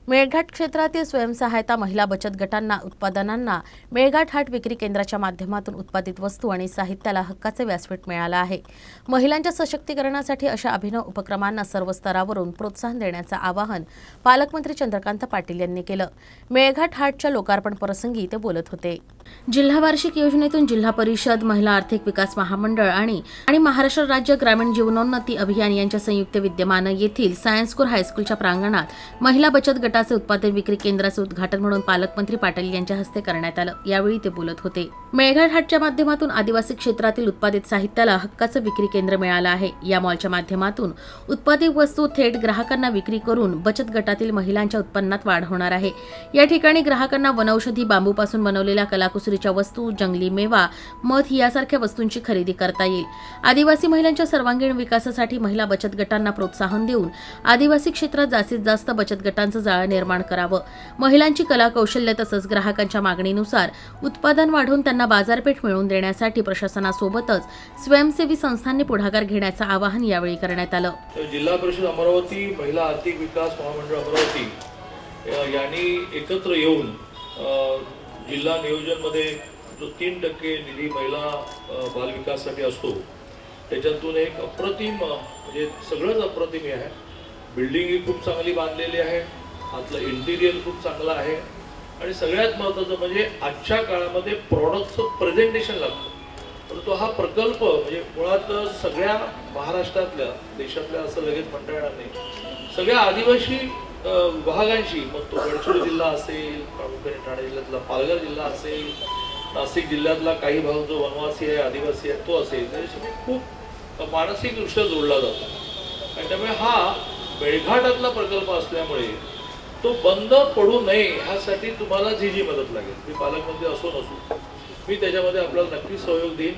मेळघाट क्षेत्रातील स्वयंसहायता महिला बचत गटांना उत्पादनांना मेळघाट हाट विक्री केंद्राच्या माध्यमातून उत्पादित वस्तू आणि साहित्याला हक्काचे व्यासपीठ मिळालं आहे। महिलांच्या सशक्तीकरणासाठी अशा अभिनव उपक्रमांना सर्व स्तरावरून प्रोत्साहन देण्याचं आवाहन पालकमंत्री चंद्रकांत पाटील यांनी केलं। मेळघाट हाटच्या लोकार्पण प्रसंगी ते बोलत होते। जिल्हा वार्षिक योजनेतून जिल्हा परिषद, महिला आर्थिक विकास महामंडळ आणि महाराष्ट्र राज्य ग्रामीण जीवनोन्नती अभियान यांच्या संयुक्त विद्यमाने येथील सायन्स स्कूल हायस्कूलच्या प्रांगणात महिला बचत गटाचे उत्पादन विक्री केंद्राचे उद्घाटन म्हणून पालकमंत्री पाटील यांच्या हस्ते करण्यात आलं। यावेळी ते बोलत होते। मेळघाट हाटच्या माध्यमातून आदिवासी क्षेत्रातील उत्पादित साहित्याला हक्काचं विक्री केंद्र मिळालं आहे। या मॉलच्या माध्यमातून उत्पादित वस्तू थेट ग्राहकांना विक्री करून बचत गटातील महिलांच्या उत्पन्नात वाढ होणार आहे। या ठिकाणी ग्राहकांना वनौषधी, बांबूपासून बनवलेल्या कलाकुसरीच्या वस्तू, जंगली मेवा, मध यासारख्या वस्तूंची खरेदी करता येईल। आदिवासी महिलांच्या सर्वांगीण विकासासाठी महिला बचत गटांना प्रोत्साहन देऊन आदिवासी क्षेत्रात जास्तीत जास्त बचत गटांचं जाळं निर्माण करावं। महिलांची कला कौशल्य तसंच ग्राहकांच्या मागणीनुसार उत्पादन वाढवून त्यांना बाजारपेठ मिळवून देण्यासाठी प्रशासनासोबतच स्वयंसेवी संस्थांनी पुढाकार घेण्याचं आवाहन यावेळी करण्यात आलं। जिल्हा परिषद अमरावती, महिला आर्थिक विकास महामंडळ अमरावती यांनी एकत्र येऊन जिल्हा नियोजनमध्ये जो 3% निधी महिला बाल विकासासाठी असतो त्याच्यातून एक अप्रतिम म्हणजे सगळंच अप्रतिम आहे। बिल्डिंग ही खूप चांगली बांधलेली आहे, आतलं इंटिरियर खूप चांगलं आहे आणि सगळ्यात महत्त्वाचं म्हणजे आजच्या काळामध्ये प्रॉडक्टचं प्रेझेंटेशन लागतं। परंतु हा प्रकल्प म्हणजे मुळात सगळ्या महाराष्ट्रातल्या, देशातल्या असं लगेच म्हणता येणार नाही, सगळ्या आदिवासी विभागांशी, मग तो गडचिरोली जिल्हा असेल, प्रामुख्याने ठाणे जिल्ह्यातला पालघर जिल्हा असेल, नाशिक जिल्ह्यातला काही भाग जो वनवासी आहे, आदिवासी आहे तो असेल, त्याच्याशी खूप मानसिकदृष्ट्या जोडला जातो आणि त्यामुळे हा मेळघाटातला प्रकल्प असल्यामुळे तो बंद पडू नये ह्यासाठी तुम्हाला जी मदत लागेल, मी पालकमंत्री असो नसो, मी त्याच्यामध्ये आपल्याला नक्की सहयोग देईन।